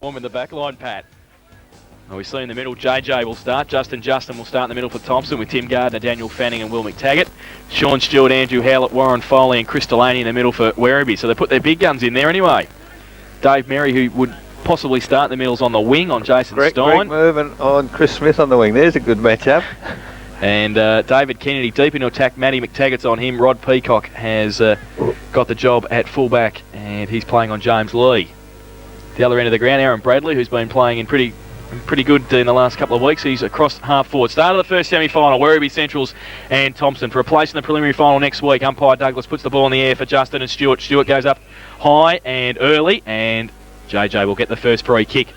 In the back line, Pat. We see in the middle, JJ will start. Justin will start in the middle for Thomson with Tim Gardner, Daniel Fanning and Will McTaggart. Sean Stewart, Andrew Howlett, Warren Foley and Chris Delaney in the middle for Werribee. So they put their big guns in there anyway. Dave Merry, who would possibly start in the middles on the wing on Jason Stein. Great move and on Chris Smith on the wing. There's a good matchup. And David Kennedy deep into attack. Matty McTaggart's on him. Rod Peacock has got the job at fullback and he's playing on James Lee. The other end of the ground, Aaron Bradley, who's been playing in pretty good in the last couple of weeks. He's across half forward. Start of the first semi-final, Werribee Centrals and Thomson. For a place in the preliminary final next week, umpire Douglas puts the ball in the air for Justin and Stewart. Stewart goes up high and early, and JJ will get the first free kick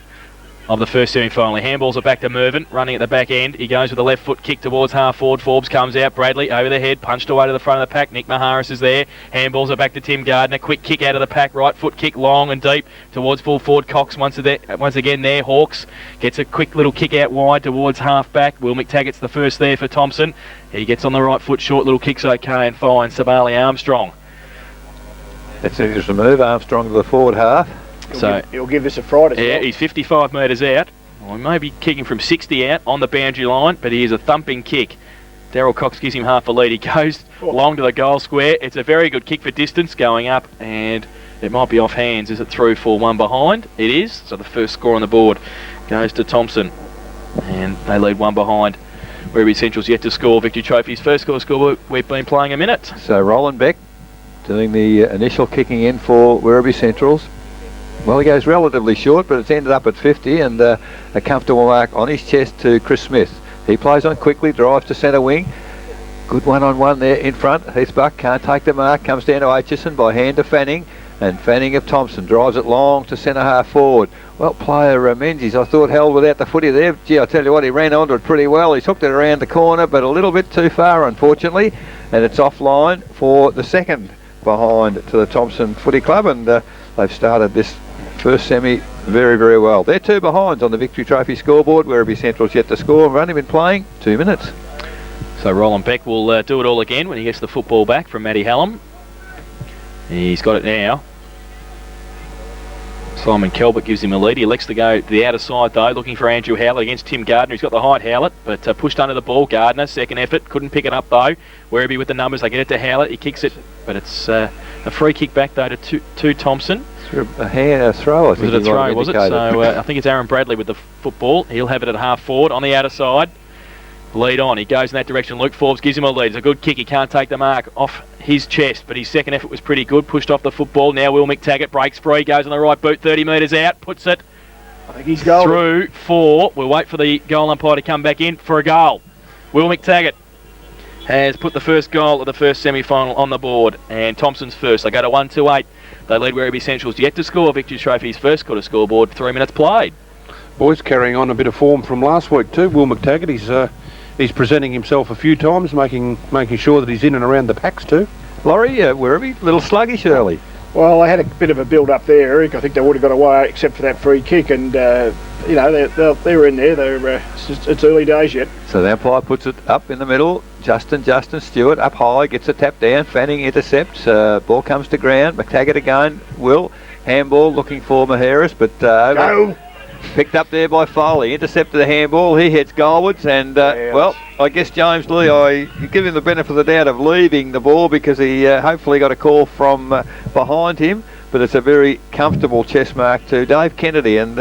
of the first semi-final. Handballs are back to Mervyn, running at the back end. He goes with a left foot kick towards half forward. Forbes comes out. Bradley over the head, punched away to the front of the pack. Nick Maharis is there. Handballs are back to Tim Gardner. Quick kick out of the pack. Right foot kick long and deep towards full forward. Cox once again there. Hawks gets a quick little kick out wide towards half back. Will McTaggart's the first there for Thomson. He gets on the right foot. Short little kick's okay and finds Sabali Armstrong. That's an interesting move. Armstrong to the forward half. He'll give this a fright as well. Yeah, he's 55 metres out. Well, he may be kicking from 60 out on the boundary line, but he is a thumping kick. Daryl Cox gives him half a lead. He goes long to the goal square. It's a very good kick for distance going up, and it might be off hands. Is it through for one behind? It is. So the first score on the board goes to Thomson, and they lead one behind. Werribee Central's yet to score. Victory Trophy's first score. We've been playing a minute. So Roland Beck doing the initial kicking in for Werribee Centrals. Well, he goes relatively short, but it's ended up at 50 and a comfortable mark on his chest to Chris Smith. He plays on quickly, drives to centre wing. Good one-on-one there in front. Heathbuck can't take the mark, comes down to Aitchison by hand to Fanning, and Fanning of Thomson drives it long to centre half forward. Well, player Menzies, I thought held without the footy there. Gee, I tell you what, he ran onto it pretty well. He's hooked it around the corner, but a little bit too far, unfortunately, and it's offline for the second behind to the Thomson Footy Club, and they've started this first semi very, very well. They're two behinds on the Victory Trophy scoreboard. Werribee Central's yet to score. We've only been playing 2 minutes. So Roland Beck will do it all again when he gets the football back from Matty Hallam. He's got it now. Simon Kelbert gives him a lead. He elects to go to the outer side though, looking for Andrew Howlett against Tim Gardner. He's got the height, Howlett, but pushed under the ball. Gardner, second effort, couldn't pick it up though. Werribee with the numbers, they get it to Howlett. He kicks it, but it's a free kick back though to Thomson. A throw, I think. Was it a throw, was it? So I think it's Aaron Bradley with the football. He'll have it at half forward on the outer side. Lead on. He goes in that direction. Luke Forbes gives him a lead. It's a good kick. He can't take the mark off his chest, but his second effort was pretty good. Pushed off the football. Now Will McTaggart breaks free, goes on the right boot, 30 metres out, puts it I think he's goal through for. We'll wait for the goal umpire to come back in for a goal. Will McTaggart has put the first goal of the first semi-final on the board, and Thomson's first. They go to 1-2-8. They lead Werribee Central's yet to score. Victory Trophy's first quarter scoreboard, 3 minutes played. Boys carrying on a bit of form from last week too. Will McTaggart, he's presenting himself a few times, making sure that he's in and around the packs too. Laurie, Werribee, a little sluggish early. Well, they had a bit of a build-up there, Eric. I think they would have got away except for that free kick, and they're in there. It's early days yet. So the umpire puts it up in the middle. Justin Stewart up high, gets a tap down. Fanning intercepts. Ball comes to ground. McTaggart again. Will handball looking for Maharis, but picked up there by Foley. Intercepted the handball. He heads goalwards, and well, I guess James Lee, I give him the benefit of the doubt of leaving the ball because he hopefully got a call from behind him. But it's a very comfortable chest mark to Dave Kennedy, and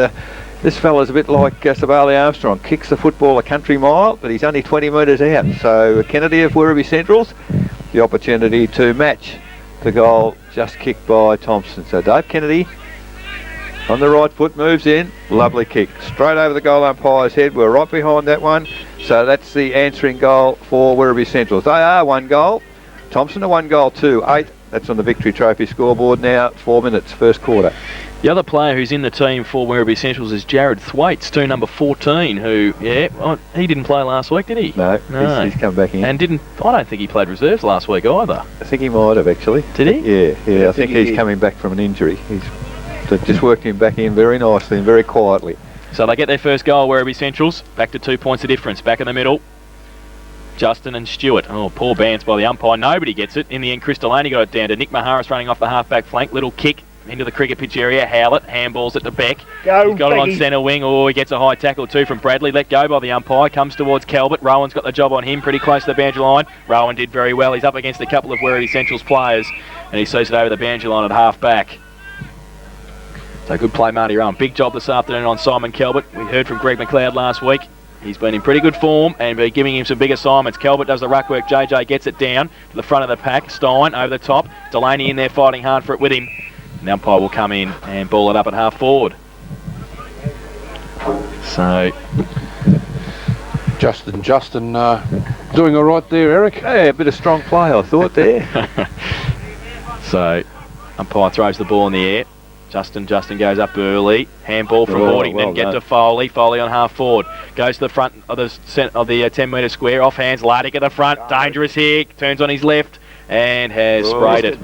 this fella's a bit like Sabali Armstrong. Kicks the football a country mile, but he's only 20 metres out. So Kennedy of Werribee Centrals, the opportunity to match the goal just kicked by Thomson. So Dave Kennedy on the right foot, moves in, lovely kick. Straight over the goal umpire's head. We're right behind that one. So that's the answering goal for Werribee Centrals. They are 1 goal. Thomson a 1 goal, 2-8. That's on the Victory Trophy scoreboard now, 4 minutes, first quarter. The other player who's in the team for Werribee Centrals is Jared Thwaites, number 14, who, he didn't play last week, did he? No. He's come back in. And I don't think he played reserves last week either. I think he might have, actually. Did he? Yeah, I think he's coming back from an injury. They've just worked him back in very nicely and very quietly. So they get their first goal, Werribee Centrals. Back to 2 points of difference. Back in the middle, Justin and Stewart. Oh, poor bounce by the umpire. Nobody gets it. In the end, Chris Delaney got it down to Nick Maharis running off the half-back flank. Little kick into the cricket pitch area. Howlett handballs it to Beck. Go, He's got it on Becky. centre wing. Oh, he gets a high tackle too from Bradley. Let go by the umpire. Comes towards Calvert. Rowan's got the job on him, pretty close to the boundary line. Rowan did very well. He's up against a couple of Werribee Central's players, and he sees it over the boundary line at half back. So good play, Marty Rowan. Big job this afternoon on Simon Calvert. We heard from Greg McLeod last week. He's been in pretty good form and been giving him some big assignments. Calvert does the ruck work. JJ gets it down to the front of the pack. Stein over the top. Delaney in there fighting hard for it with him. The umpire will come in and ball it up at half forward. So Justin doing all right there, Eric. Hey, a bit of strong play, I thought there. So umpire throws the ball in the air. Justin goes up early. Handball from Horty. well Then get done. to Foley. Foley on half forward. Goes to the front of the 10-metre square. Off hands. Lardick at the front. Dangerous here. Turns on his left and has sprayed it.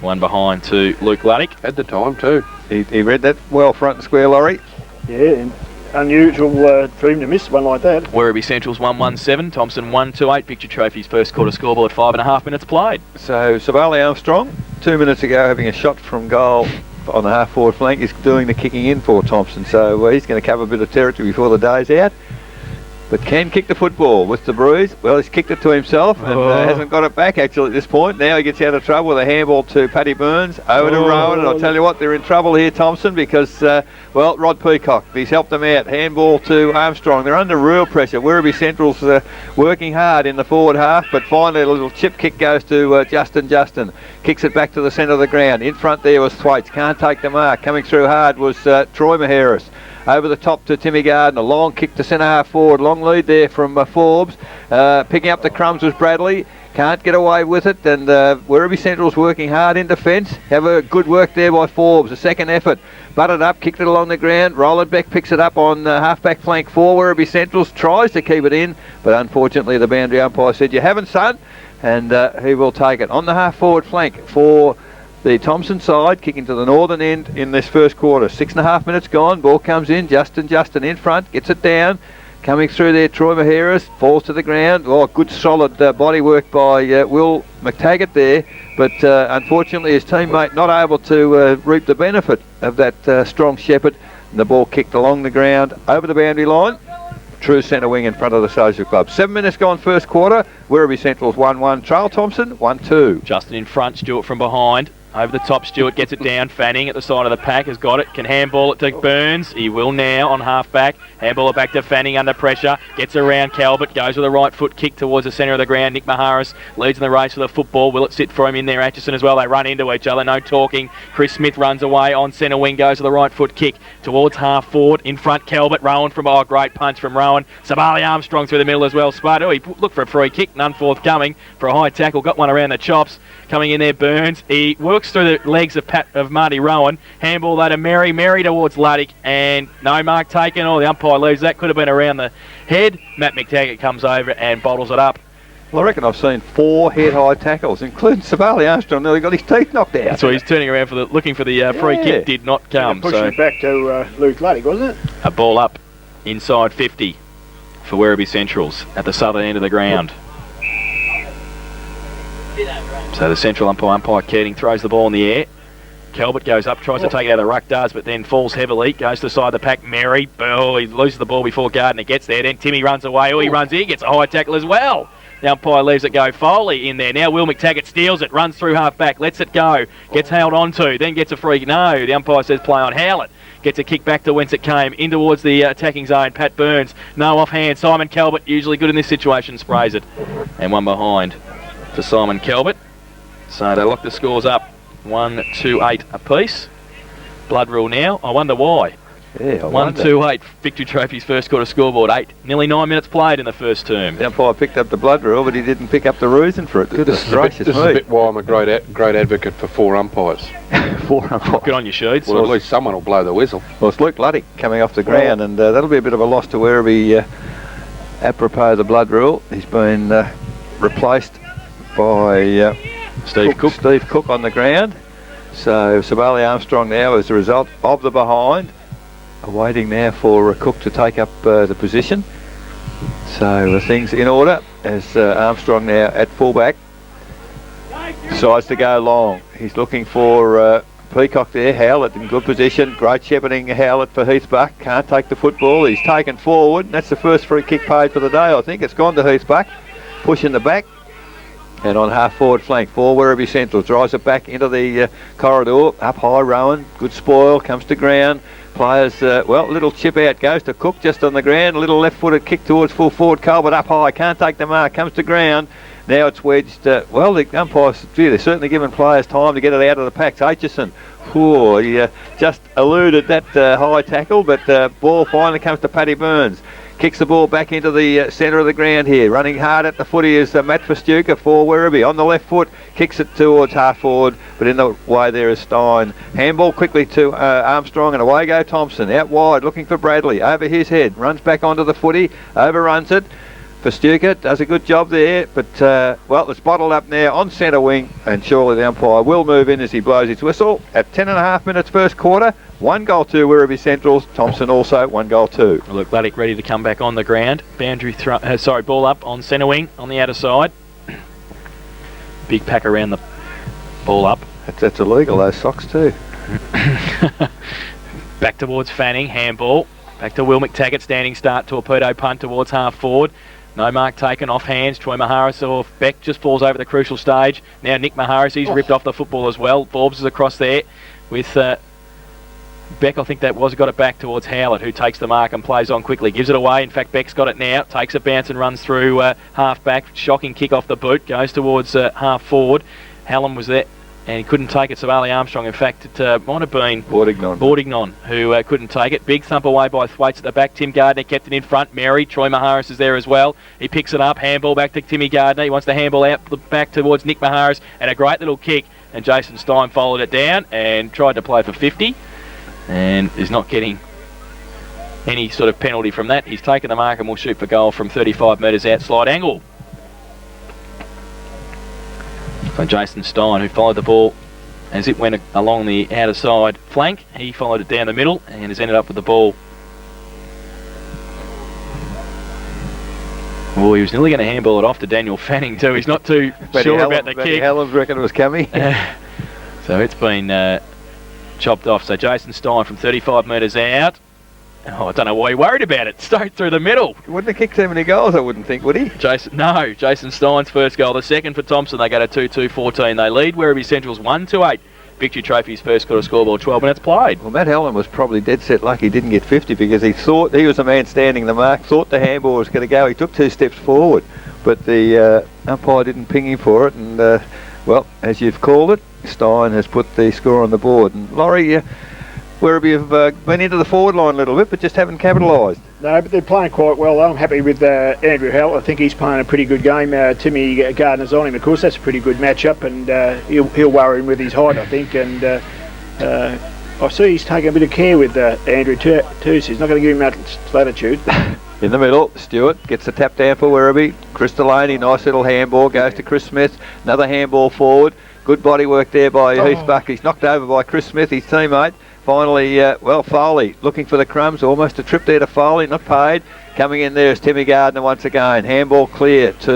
One behind to Luke Lardick. At the time too. He read that well, front and square, Laurie. Yeah, and unusual for him to miss one like that. Werribee Central's 1-1-7. Thompson 1-2-8. Victory Trophy's first quarter scoreboard. 5.5 minutes played. So Savali Armstrong, 2 minutes ago, having a shot from goal on the half forward flank, is doing the kicking in for Thomson. So he's going to cover a bit of territory before the day's out. But can kick the football with the bruise. Well, he's kicked it to himself and hasn't got it back actually at this point. Now he gets out of trouble with a handball to Paddy Burns. Over to Rowan, and I'll tell you what, they're in trouble here, Thomson, because, well, Rod Peacock, he's helped them out. Handball to Armstrong. They're under real pressure. Werribee Central's working hard in the forward half, but finally a little chip kick goes to Justin. Kicks it back to the centre of the ground. In front there was Thwaites. Can't take the mark. Coming through hard was Troy Maheris. Over the top to Timmy Gardner. Long kick to centre half forward. Long lead there from Forbes. Picking up the crumbs was Bradley. Can't get away with it. And Werribee Central's working hard in defence. Have a good work there by Forbes. A second effort. Butted up. Kicked it along the ground. Roland Beck picks it up on half-back flank 4. Werribee Central's tries to keep it in. But unfortunately the boundary umpire said, "You haven't, son." And he will take it. On the half-forward flank for the Thomson side, kicking to the northern end in this first quarter. 6.5 minutes gone. Ball comes in. Justin in front. Gets it down. Coming through there, Troy Maheris. Falls to the ground. Oh, good solid body work by Will McTaggart there. But unfortunately his teammate not able to reap the benefit of that strong shepherd. And the ball kicked along the ground over the boundary line. True centre wing in front of the Social Club. 7 minutes gone first quarter. Werribee Central's 1-1. Trail Thomson 1-2. Justin in front. Stewart from behind. Over the top, Stewart gets it down. Fanning at the side of the pack has got it. Can handball it to Burns. He will now on half-back. Handball it back to Fanning under pressure. Gets around Calvert. Goes with a right foot kick towards the centre of the ground. Nick Maharis leads in the race for the football. Will it sit for him in there? Atchison as well. They run into each other. No talking. Chris Smith runs away on centre wing. Goes with a right foot kick towards half-forward. In front, Calvert. Rowan from... Oh, great punch from Rowan. Sabali Armstrong through the middle as well. Spud. Oh, he looked for a free kick. None forthcoming for a high tackle. Got one around the chops. Coming in there, Burns. He works through the legs of Marty Rowan. Handball though to Mary towards Luddick, and no mark taken. Oh, the umpire leaves that. Could have been around the head. Matt McTaggart comes over and bottles it up. Well, I reckon I've seen 4 head-high tackles, including Savali Armstrong. Nearly got his teeth knocked out. So he's turning around for looking for the free kick. Did not come. Pushing it back to Luke Luddick, wasn't it? A ball up inside 50 for Werribee Centrals at the southern end of the ground. So the central umpire Keating throws the ball in the air. Calvert goes up, tries to take it out of the ruck, does, but then falls heavily. Goes to the side of the pack. Mary, he loses the ball before Gardner gets there. Then Timmy runs away. He runs in, gets a high tackle as well. The umpire leaves it go. Foley in there. Now Will McTaggart steals it, runs through half back, lets it go, gets held onto, then gets a free. No, the umpire says play on Howlett. Gets a kick back to whence it came, in towards the attacking zone. Pat Burns, no offhand. Simon Calvert, usually good in this situation, sprays it. And one behind for Simon Calvert. So they lock the scores up 1-2-8 apiece. Blood rule now. I wonder why. Yeah, 1-2-8. Victory Trophy's first quarter scoreboard. Nearly 9 minutes played in the first term. The umpire picked up the blood rule, but he didn't pick up the reason for it. Goodness gracious This is a bit why I'm a great advocate for 4 umpires. 4 umpires. Good on you, Shoots. Well, at least someone will blow the whistle. Well, it's Luke Luddick coming off the ground, and that'll be a bit of a loss to Werribee apropos the blood rule. He's been replaced by Steve Cook on the ground. So Sabali Armstrong now as a result of the behind, awaiting now for Cook to take up the position. So things in order as Armstrong now at fullback decides to go long. He's looking for Peacock there. Howlett in good position. Great shepherding Howlett for Heathbuck. Can't take the football. He's taken forward. And that's the first free kick paid for the day, I think. It's gone to Heathbuck. Push in the back. And on half forward flank for Werribee Central. Drives it back into the corridor. Up high, Rowan. Good spoil. Comes to ground. Players, little chip out. Goes to Cook just on the ground. A little left-footed kick towards full forward. Colbert up high. Can't take the mark. Comes to ground. Now it's wedged. The umpires, they're certainly giving players time to get it out of the packs. Aitchison, he just eluded that high tackle, but ball finally comes to Paddy Burns. Kicks the ball back into the centre of the ground here. Running hard at the footy is Matt Festuca for Werribee. On the left foot, kicks it towards half forward, but in the way there is Stein. Handball quickly to Armstrong, and away go Thomson. Out wide, looking for Bradley. Over his head, runs back onto the footy, overruns it. Festuca does a good job there, but it's bottled up now on centre wing, and surely the umpire will move in as he blows his whistle. At 10.5 minutes first quarter, 1 goal to Werribee Central's. Thomson also 1 goal to. Look, Gladdick ready to come back on the ground. Ball up on centre wing on the outer side. Big pack around the ball up. That's illegal, those socks too. Back towards Fanning, handball. Back to Will McTaggart, standing start, torpedo punt towards half forward. No mark taken, off hands. Troy Maharis or Beck just falls over the crucial stage. Now Nick Maharis, he's ripped off the football as well. Forbes is across there with Beck, I think that was, got it back towards Howlett, who takes the mark and plays on quickly. Gives it away. In fact, Beck's got it now. Takes a bounce and runs through half back. Shocking kick off the boot. Goes towards half forward. Hallam was there and he couldn't take it. So Ali Armstrong, in fact, it might have been Bordignon who couldn't take it. Big thump away by Thwaites at the back. Tim Gardner kept it in front. Mary, Troy Maharis is there as well. He picks it up. Handball back to Timmy Gardner. He wants the handball out the back towards Nick Maharis, and a great little kick. And Jason Stein followed it down and tried to play for 50. And is not getting any sort of penalty from that. He's taken the mark and will shoot for goal from 35 metres out, slide angle. So Jason Stein, who followed the ball as it went along the outer side flank, he followed it down the middle and has ended up with the ball. Well, he was nearly going to handball it off to Daniel Fanning too. He's not too sure about the kick. Hallam's reckon it was coming. So it's been chopped off. So Jason Stein from 35 metres out. Oh, I don't know why he worried about it. Straight through the middle. He wouldn't have kicked so many goals, I wouldn't think, would he? Jason Stein's first goal. The second for Thomson. They go to 2-2-14. They lead Werribee Central's 1-8. Victory Trophy's first quarter scoreboard, 12 minutes played. Well, Matt Hallam was probably dead set lucky he didn't get 50 because he thought he was the man standing the mark, thought the handball was going to go. He took 2 steps forward, but the umpire didn't ping him for it. And, as you've called it, Stein has put the score on the board. And Laurie, Werribee have been into the forward line a little bit, but just haven't capitalised. No, but they're playing quite well. I'm happy with Andrew Howlett. I think he's playing a pretty good game. Timmy Gardner's on him, of course. That's a pretty good matchup, and he'll worry him with his height, I think. And I see he's taking a bit of care with Andrew too, so he's not going to give him that latitude. In the middle, Stewart gets the tap down for Werribee. Chris Delaney, nice little handball, goes to Chris Smith. Another handball forward. Good body work there by Heathbuck. He's knocked over by Chris Smith, his teammate. Finally, Foley looking for the crumbs. Almost a trip there to Foley, not paid. Coming in there is Timmy Gardner once again. Handball clear to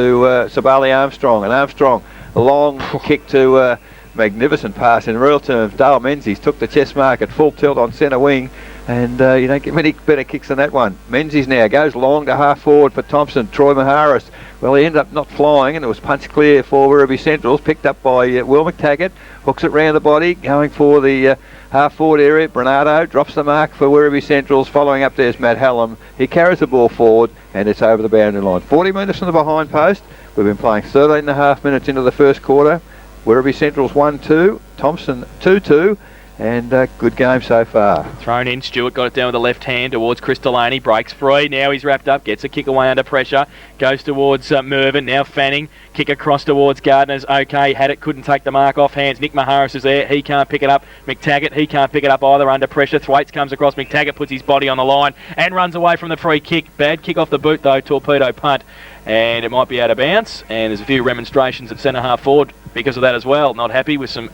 Sabali Armstrong. And Armstrong, a long kick to magnificent pass in real terms. Dale Menzies took the chest mark at full tilt on centre wing. And you don't get many better kicks than that one. Menzies now goes long to half forward for Thomson. Troy Maharis. Well, he ended up not flying, and it was punched clear for Werribee Centrals. Picked up by Will McTaggart. Hooks it round the body, going for the half forward area. Bernardo drops the mark for Werribee Centrals. Following up there's Matt Hallam. He carries the ball forward, and it's over the boundary line. 40 metres from the behind post. We've been playing 13.5 minutes into the first quarter. Werribee Centrals 1-2. Thomson 2-2. And good game so far. Thrown in, Stewart got it down with the left hand towards Chris Delaney, breaks free, now he's wrapped up, gets a kick away under pressure, goes towards Mervyn, now Fanning, kick across towards Gardner's okay, had it, couldn't take the mark off hands, Nick Maharis is there, he can't pick it up, McTaggart, he can't pick it up either under pressure, Thwaites comes across, McTaggart puts his body on the line and runs away from the free kick, bad kick off the boot though, torpedo punt, and it might be out of bounds, and there's a few remonstrations at centre half forward because of that as well, not happy with some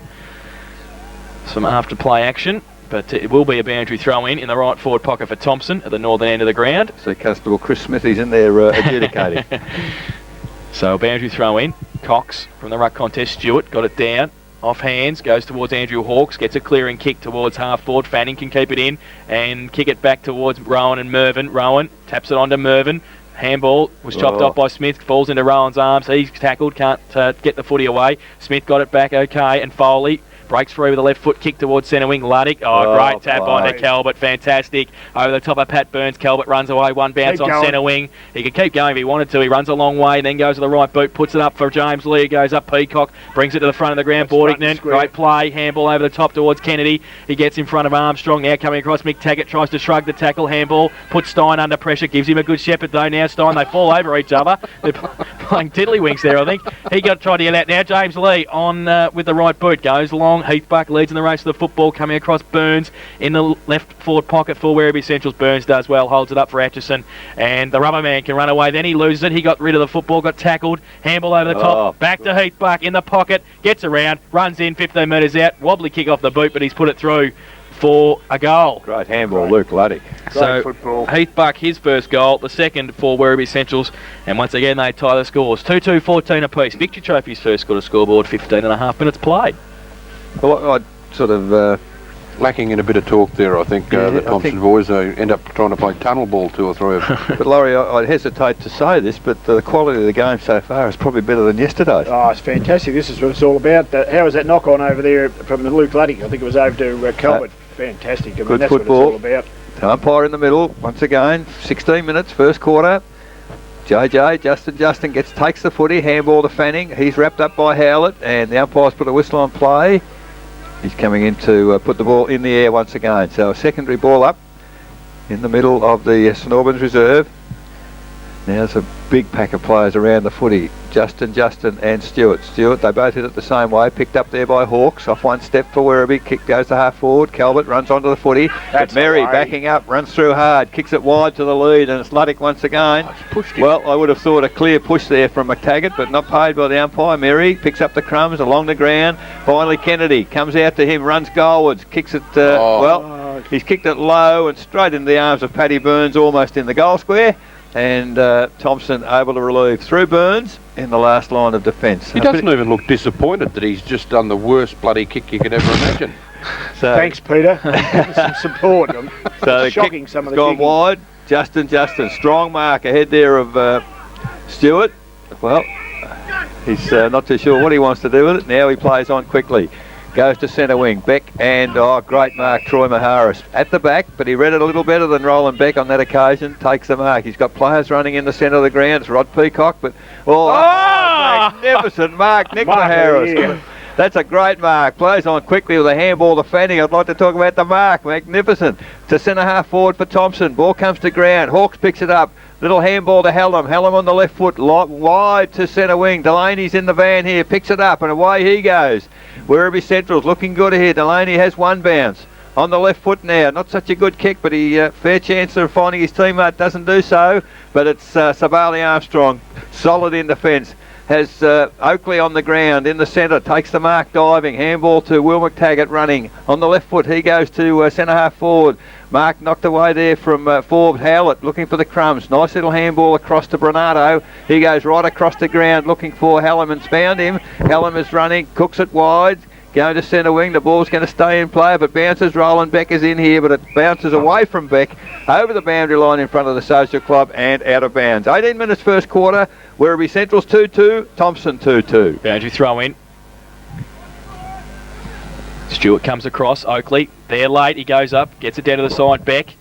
after play action, but it will be a boundary throw in the right forward pocket for Thomson at the northern end of the ground. So Constable Chris Smithy's in there adjudicating. So a boundary throw in. Cox from the ruck contest. Stewart got it down. off hands, goes towards Andrew Hawkes, gets a clearing kick towards half forward. Fanning can keep it in and kick it back towards Rowan and Mervyn. Rowan taps it onto Mervyn. Handball was chopped off by Smith, falls into Rowan's arms. He's tackled, can't get the footy away. Smith got it back okay, and Foley breaks free with a left foot kick towards centre wing. Luddick, great tap onto Calvert, fantastic. Over the top of Pat Burns, Calvert runs away, one bounce on centre wing. He could keep going if he wanted to. He runs a long way and then goes to the right boot, puts it up for James Lee, goes up Peacock, brings it to the front of the ground. Boardington, great play, handball over the top towards Kennedy. He gets in front of Armstrong, now coming across. Mick Taggart tries to shrug the tackle, handball, puts Stein under pressure, gives him a good shepherd though. Now Stein, they fall over each other. They're playing tiddlywinks there, I think. He tried to get out now. James Lee on with the right boot, goes long. Heathbuck leads in the race of the football, coming across Burns in the left forward pocket for Werribee Centrals. Burns does well, holds it up for Atchison, and the rubber man can run away. Then he loses it. He got rid of the football, got tackled. Handball over the top, back to Heathbuck in the pocket, gets around, runs in 15 metres out. Wobbly kick off the boot, but he's put it through for a goal. Great handball, Luke Luddick. So Heathbuck, his first goal, the second for Werribee Centrals, and once again they tie the scores. 2-2, 14 apiece. Victory Trophy's first got a scoreboard, 15.5 minutes played. Well, I'd sort of lacking in a bit of talk there, I think. The Thomson boys end up trying to play tunnel ball, 2 or 3 of them. But Laurie, I'd hesitate to say this, but the quality of the game so far is probably better than yesterday. Oh, it's fantastic. This is what it's all about. How was that knock on over there from Luke Luddick? I think it was over to Calvert. Fantastic. I mean, good that's football. what it's all about. Umpire in the middle, once again, 16 minutes, first quarter. Justin takes the footy, handball to Fanning. He's wrapped up by Howlett, and the umpire's put a whistle on play. He's coming in to put the ball in the air once again. So a secondary ball up in the middle of the St Albans reserve. Now there's a big pack of players around the footy. Justin and Stewart. They both hit it the same way. Picked up there by Hawkes. Off one step for Werribee. Kick goes to half forward. Calvert runs onto the footy. But Mary backing up, runs through hard. Kicks it wide to the lead, and it's Luddick once again. Well, I would have thought a clear push there from McTaggart, but not paid by the umpire. Mary picks up the crumbs along the ground. Finally Kennedy comes out to him, runs goalwards. Kicks it, he's kicked it low and straight into the arms of Paddy Burns, almost in the goal square. And Thomson able to relieve through Burns in the last line of defence. He doesn't even look disappointed that he's just done the worst bloody kick you could ever imagine. So, thanks, Peter. Some support. So shocking some of the gone kicking. wide. Justin, strong mark ahead there of Stewart. Well, he's not too sure what he wants to do with it. Now he plays on quickly. Goes to centre wing. Beck and, great mark, Troy Maharis. At the back, but he read it a little better than Roland Beck on that occasion. Takes the mark. He's got players running in the centre of the ground. It's Rod Peacock, but, magnificent mark, Nick Maharis. That's a great mark. Plays on quickly with a handball to Fanning. I'd like to talk about the mark. Magnificent. To centre half forward for Thomson. Ball comes to ground. Hawkes picks it up. Little handball to Hallam. Hallam on the left foot. Wide to centre wing. Delaney's in the van here. Picks it up and away he goes. Werribee Central's looking good here. Delaney has one bounce. On the left foot now. Not such a good kick, but he fair chance of finding his teammate. Doesn't do so. But it's Sabali Armstrong. Solid in defence. Has Oakley on the ground in the centre, takes the mark diving, handball to Will McTaggart running. On the left foot he goes to centre half forward. Mark knocked away there from Forbes. Howlett looking for the crumbs. Nice little handball across to Bernardo. He goes right across the ground looking for Hallam and found him. Hallam is running, cooks it wide. Going to centre wing, the ball's going to stay in play, but bounces. Roland Beck is in here, but it bounces away from Beck, over the boundary line in front of the Social Club and out of bounds. 18 minutes first quarter, Werribee Central's 2-2, Thomson 2-2. Boundary throw in. Stewart comes across, Oakley, there late, he goes up, gets it down to the side, Beck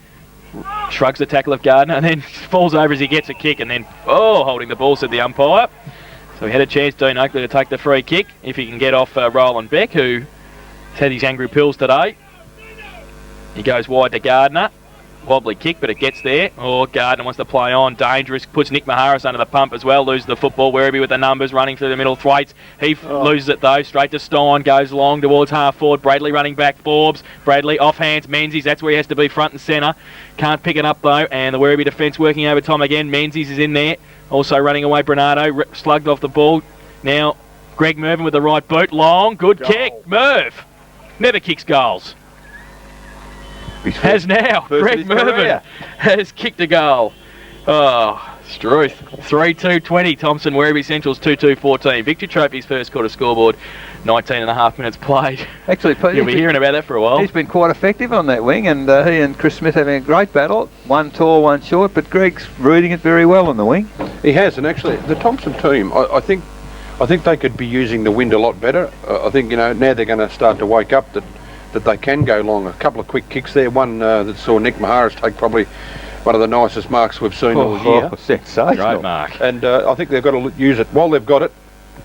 shrugs the tackle of Gardner and then falls over as he gets a kick and then, holding the ball, said the umpire. So he had a chance, Dean Oakley, to take the free kick if he can get off Roland Beck, who's had his angry pills today. He goes wide to Gardner. Wobbly kick, but it gets there. Gardner wants to play on. Dangerous. Puts Nick Maharis under the pump as well. Loses the football. Werribee with the numbers running through the middle. Thwaites. He loses it though. Straight to Stein. Goes long towards half forward. Bradley running back. Forbes. Bradley off hands. Menzies. That's where he has to be front and centre. Can't pick it up though. And the Werribee defence working overtime again. Menzies is in there. Also running away. Bernardo. Slugged off the ball. Now Greg Mervyn with the right boot. Long. Good kick. Merv. Never kicks goals. Has now. Greg Mervyn has kicked a goal. Struth. 3-2-20. Thomson, Werribee Central's 2-2-14. Victory Trophy's first quarter scoreboard. 19.5 minutes played. Actually, You'll be hearing about that for a while. He's been quite effective on that wing, and he and Chris Smith having a great battle. One tall, one short, but Greg's reading it very well on the wing. He has, and actually, the Thomson team, I think they could be using the wind a lot better. I think, now they're going to start to wake up that they can go long. A couple of quick kicks there. One that saw Nick Maharis take probably one of the nicest marks we've seen all year. Sensational. Great mark. And I think they've got to use it while they've got it.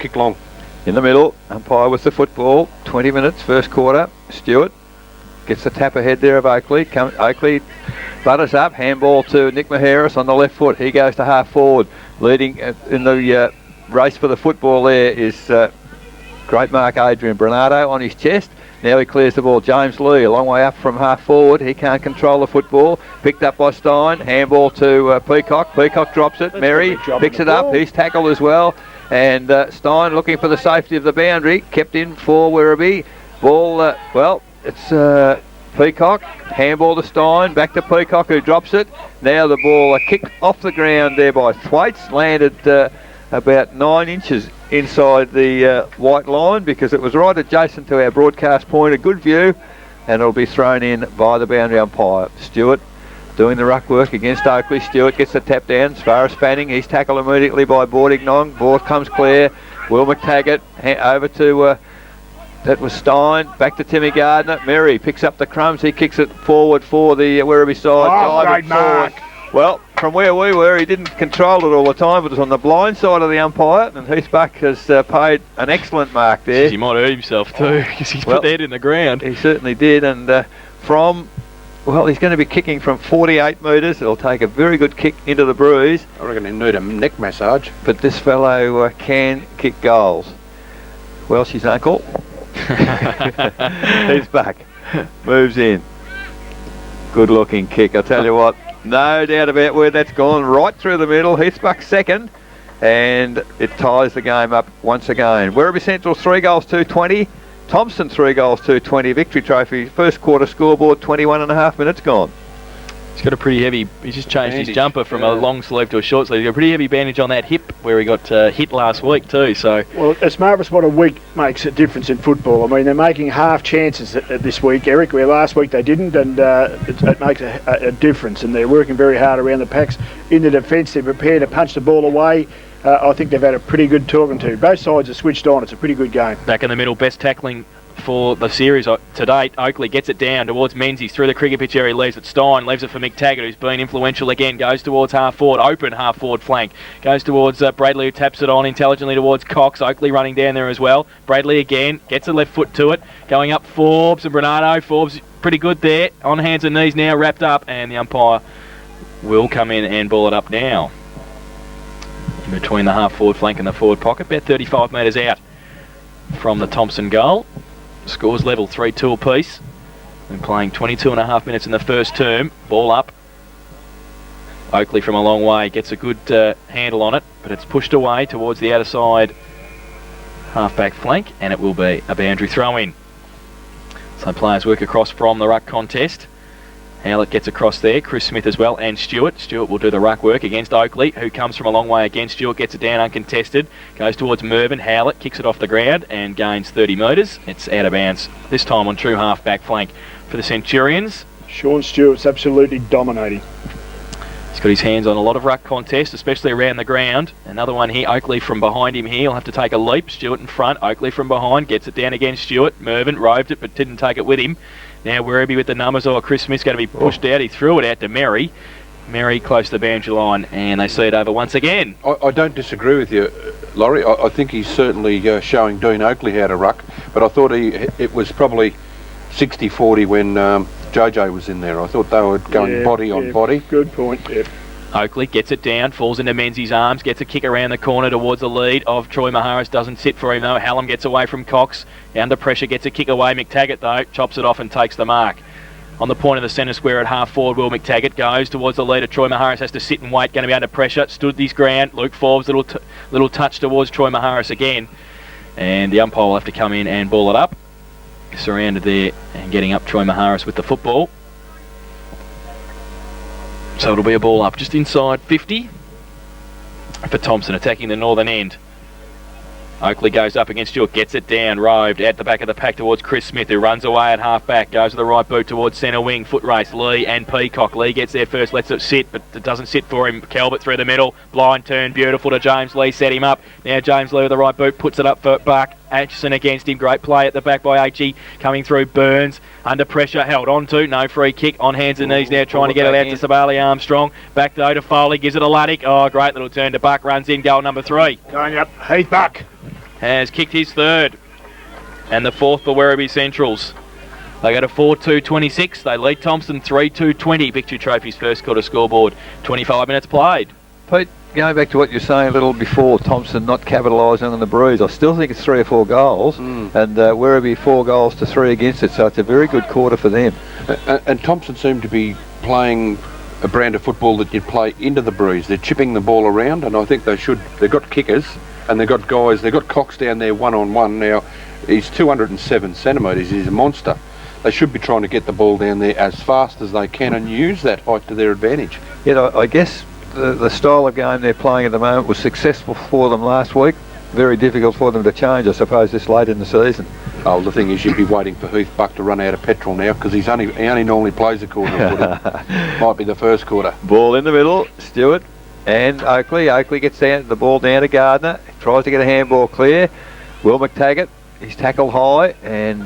Kick long. In the middle, umpire with the football. 20 minutes, first quarter. Stewart gets the tap ahead there of Oakley. Oakley butters up. Handball to Nick Maharis on the left foot. He goes to half forward. Leading in the race for the football there is great mark Adrian Bernardo on his chest. Now he clears the ball. James Lee, a long way up from half forward. He can't control the football. Picked up by Stein. Handball to Peacock. Peacock drops it. Merry picks it up. He's tackled as well. And Stein looking for the safety of the boundary. Kept in for Werribee. Ball, it's Peacock. Handball to Stein. Back to Peacock who drops it. Now the ball, a kick off the ground there by Thwaites. Landed about 9 inches inside the white line because it was right adjacent to our broadcast point. A good view, and it'll be thrown in by the boundary umpire. Stewart doing the ruck work against Oakley. Stewart gets the tap down as far as Fanning. He's tackled immediately by Bordignong. Ball comes clear. Will McTaggart over to that was Stein. Back to Timmy Gardner. Merry picks up the crumbs. He kicks it forward for the Werribee side. Great mark. Well, from where we were, he didn't control it all the time, but it was on the blind side of the umpire, and Heath Buck has paid an excellent mark there. He might hurt himself too, because he's put that head in the ground. He certainly did, and he's going to be kicking from 48 metres. It'll take a very good kick into the bruise. I reckon he need a neck massage. But this fellow can kick goals. Welsh's uncle. He's back. Moves in. Good looking kick, I tell you what. No doubt about where that's gone. Right through the middle. Heathbuck second. And it ties the game up once again. Werribee Central 3 goals 2-20. Thomson 3 goals 2-20. Victory Trophy first quarter scoreboard 21.5 minutes gone. He's got a pretty heavy, he's just changed his jumper from a long sleeve to a short sleeve. He's got a pretty heavy bandage on that hip where he got hit last week too. So well, it's marvellous what a week makes a difference in football. I mean, they're making half chances this week, Eric, where last week they didn't, and it makes a difference. And they're working very hard around the packs. In the defence, they're prepared to punch the ball away. I think they've had a pretty good talking to. Both sides are switched on. It's a pretty good game. Back in the middle, best tackling for the series to date. Oakley gets it down towards Menzies through the cricket pitch area, leaves it. Stein leaves it for McTaggart, who's been influential again, goes towards half forward, open half forward flank, goes towards Bradley, who taps it on intelligently towards Cox. Oakley running down there as well. Bradley again gets a left foot to it, going up Forbes and Bernardo. Forbes pretty good there, on hands and knees now, wrapped up, and the umpire will come in and ball it up now in between the half forward flank and the forward pocket, about 35 metres out from the Thomson goal. Scores level 3-2 apiece. Been playing 22.5 minutes in the first term. Ball up. Oakley from a long way gets a good handle on it, but it's pushed away towards the outer side half-back flank, and it will be a boundary throw-in. So players work across from the ruck contest. Howlett gets across there, Chris Smith as well, and Stewart. Stewart will do the ruck work against Oakley, who comes from a long way again. Stewart gets it down uncontested, goes towards Mervyn. Howlett kicks it off the ground and gains 30 metres. It's out of bounds, this time on true half-back flank for the Centurions. Sean Stewart's absolutely dominating. He's got his hands on a lot of ruck contests, especially around the ground. Another one here, Oakley from behind him here. He'll have to take a leap. Stewart in front, Oakley from behind, gets it down against Stewart. Mervyn roved it but didn't take it with him. Now Werribee with the numbers. Chris Smith's going to be pushed out. He threw it out to Merry. Merry close to the boundary line, and they see it over once again. I don't disagree with you, Laurie. I think he's certainly showing Dean Oakley how to ruck, but I thought it was probably 60-40 when JJ was in there. I thought they were going body on body. Good point, yep. Oakley gets it down, falls into Menzies' arms, gets a kick around the corner towards the lead of Troy Maharis. Doesn't sit for him though. Hallam gets away from Cox. Under pressure, gets a kick away. McTaggart though chops it off and takes the mark. On the point of the centre square at half forward, Will McTaggart goes towards the leader. Troy Maharis has to sit and wait, going to be under pressure. Stood his ground. Luke Forbes, little touch towards Troy Maharis again. And the umpire will have to come in and ball it up. Surrounded there and getting up Troy Maharis with the football. So it'll be a ball up just inside 50. for Thomson, attacking the northern end. Oakley goes up against Stewart, gets it down, roved at the back of the pack towards Chris Smith, who runs away at half back, goes to the right boot towards centre wing, foot race, Lee and Peacock. Lee gets there first, lets it sit, but it doesn't sit for him. Calvert through the middle, blind turn, beautiful to James Lee, set him up. Now James Lee with the right boot, puts it up for Buck. Atchison against him, great play at the back by H.E. coming through. Burns under pressure, held on to, no free kick, on hands and knees now, trying to get it out to Sabali Armstrong. Back though to Foley, gives it a Luddick. Oh, great little turn to Buck, runs in, goal number 3. Going up, Heath Buck Has kicked his third and the fourth for Werribee Centrals. They go to 4-2-26. They lead Thomson 3-2-20. Victory Trophy's first quarter scoreboard. 25 minutes played. Pete, going back to what you were saying a little before, Thomson not capitalising on the breeze. I still think it's 3 or 4 goals, and Werribee 4 goals to 3 against it. So it's a very good quarter for them. And Thomson seem to be playing a brand of football that you play into the breeze. They're chipping the ball around, and I think they should. They've got kickers. And they've got guys, they've got Cox down there one-on-one. Now, he's 207 centimetres, he's a monster. They should be trying to get the ball down there as fast as they can and use that height to their advantage. Yeah, I guess the style of game they're playing at the moment was successful for them last week. Very difficult for them to change, I suppose, this late in the season. Oh, the thing is, you'd be waiting for Heath Buck to run out of petrol now, because he only normally plays a quarter of footy. Might be the first quarter. Ball in the middle, Stewart. And Oakley gets the ball down to Gardner, tries to get a handball clear. Will McTaggart, he's tackled high, and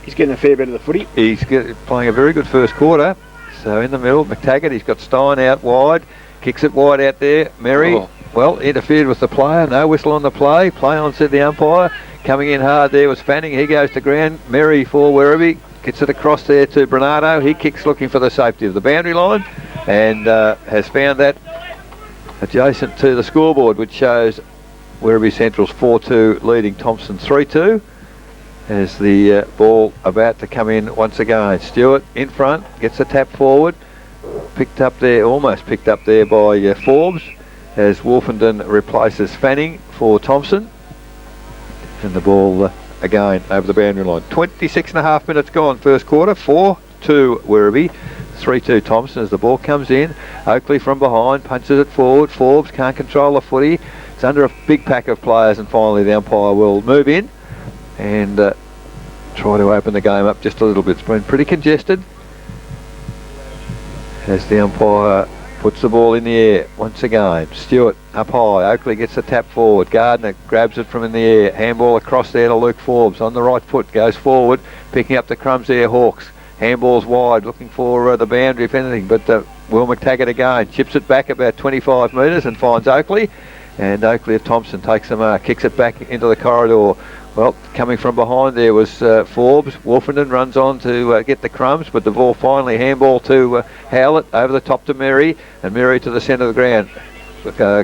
he's getting a fair bit of the footy. He's playing a very good first quarter. So in the middle, McTaggart, he's got Stein out wide, kicks it wide out there. Merry, well, interfered with the player, no whistle on the play on, said the umpire. Coming in hard there was Fanning, he goes to ground. Merry for Werribee, gets it across there to Bernardo, he kicks looking for the safety of the boundary line, and has found that adjacent to the scoreboard, which shows Werribee Central's 4-2 leading Thomson 3-2 as the ball about to come in once again. Stewart in front, gets a tap forward, almost picked up there by Forbes as Wolfenden replaces Fanning for Thomson, and the ball again over the boundary line. 26.5 minutes gone first quarter, 4-2 Werribee, 3-2 Thomson as the ball comes in. Oakley from behind punches it forward. Forbes can't control the footy. It's under a big pack of players, and finally the umpire will move in and try to open the game up just a little bit. It's been pretty congested as the umpire puts the ball in the air once again. Stewart up high. Oakley gets the tap forward. Gardner grabs it from in the air. Handball across there to Luke Forbes on the right foot. Goes forward, picking up the crumbs there. Hawks. Handball's wide, looking for the boundary if anything, but Will McTaggart again chips it back about 25 metres and finds Oakley, and Oakley of Thomson takes the mark, kicks it back into the corridor. Well, coming from behind there was Forbes. Wolfenden runs on to get the crumbs, but the ball finally handball to Howlett over the top to Merry, and Merry to the centre of the ground.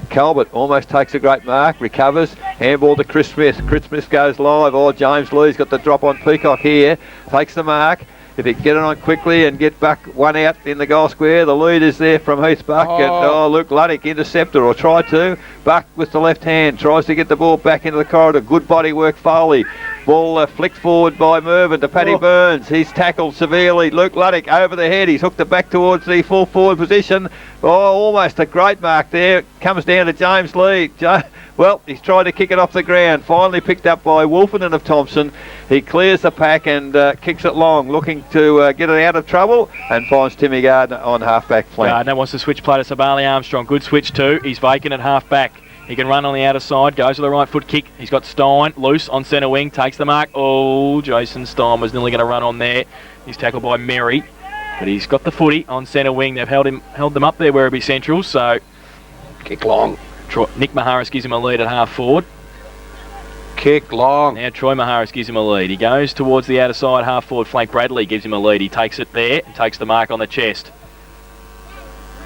Calvert almost takes a great mark, recovers, handball to Chris Smith. Chris Smith goes live. Oh, James Lee's got the drop on Peacock here, takes the mark. If he can get it on quickly and get Buck one out in the goal square, the lead is there from Heath Buck. And Luke Luddick interceptor, or try to. Buck with the left hand tries to get the ball back into the corridor. Good body work, Foley. Ball flicked forward by Mervyn to Paddy Burns. He's tackled severely. Luke Luddick over the head. He's hooked it back towards the full forward position. Oh, almost a great mark there. Comes down to James Lee. Well, he's tried to kick it off the ground. Finally picked up by Wolfenden of Thomson. He clears the pack and kicks it long, looking to get it out of trouble, and finds Timmy Gardner on half-back flank. Gardner wants to switch play to Sabali Armstrong. Good switch too. He's vacant at half-back. He can run on the outer side, goes with the right foot kick. He's got Stein loose on centre wing, takes the mark. Oh, Jason Stein was nearly going to run on there. He's tackled by Merry, but he's got the footy on centre wing. They've held them up there, Werribee Central, so kick long. Nick Maharis gives him a lead at half forward. Kick long. Now Troy Maharis gives him a lead. He goes towards the outer side, half forward flank. Bradley gives him a lead. He takes it there and takes the mark on the chest.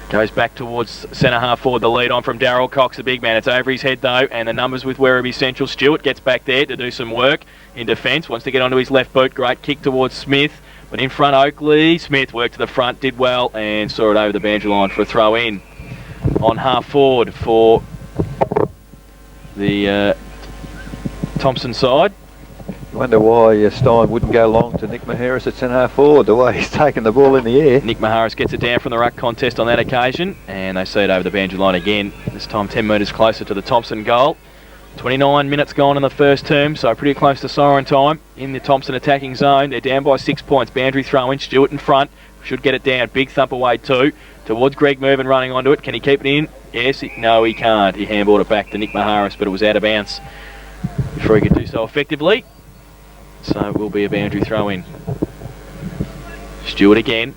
Goes back towards centre half forward. The lead on from Darryl Cox, the big man. It's over his head though, and the numbers with Werribee Central. Stewart gets back there to do some work in defence. Wants to get onto his left boot. Great kick towards Smith. But in front, Oakley. Smith worked to the front, did well, and saw it over the boundary line for a throw in. On half forward for the Thomson side. Wonder why Stein wouldn't go long to Nick Maharis at centre forward, the way he's taken the ball in the air. Nick Maharis gets it down from the ruck contest on that occasion, and they see it over the boundary line again, this time 10 metres closer to the Thomson goal. 29 minutes gone in the first term, so pretty close to siren time in the Thomson attacking zone. They're down by 6 points. Boundary throw in, Stewart in front, should get it down. Big thump away too, towards Greg Mervyn running onto it. Can he keep it in? Yes, no he can't. He handballed it back to Nick Maharis, but it was out of bounds before he could do so effectively. So it will be a boundary throw in. Stewart again.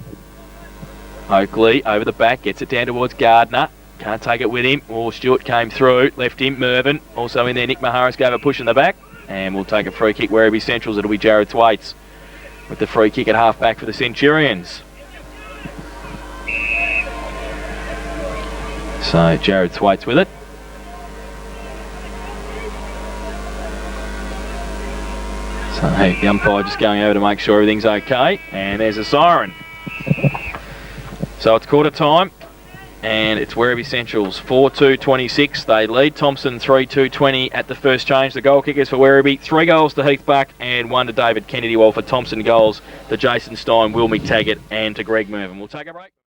Oakley over the back, gets it down towards Gardner. Can't take it with him. Oh, Stewart came through, left him. Mervyn also in there. Nick Maharis gave a push in the back, and we'll take a free kick. Werribee Centrals. It'll be Jared Thwaites with the free kick at half back for the Centurions. So Jared Thwaites with it. So the umpire just going over to make sure everything's okay, and there's a siren. So it's quarter time, and it's Werribee Centrals 4-2-26. They lead Thomson 3-2-20 at the first change. The goal kickers for Werribee, 3 goals to Heath Buck and 1 to David Kennedy, while for Thomson goals to Jason Stein, Will McTaggart and to Greg Mervyn. We'll take a break.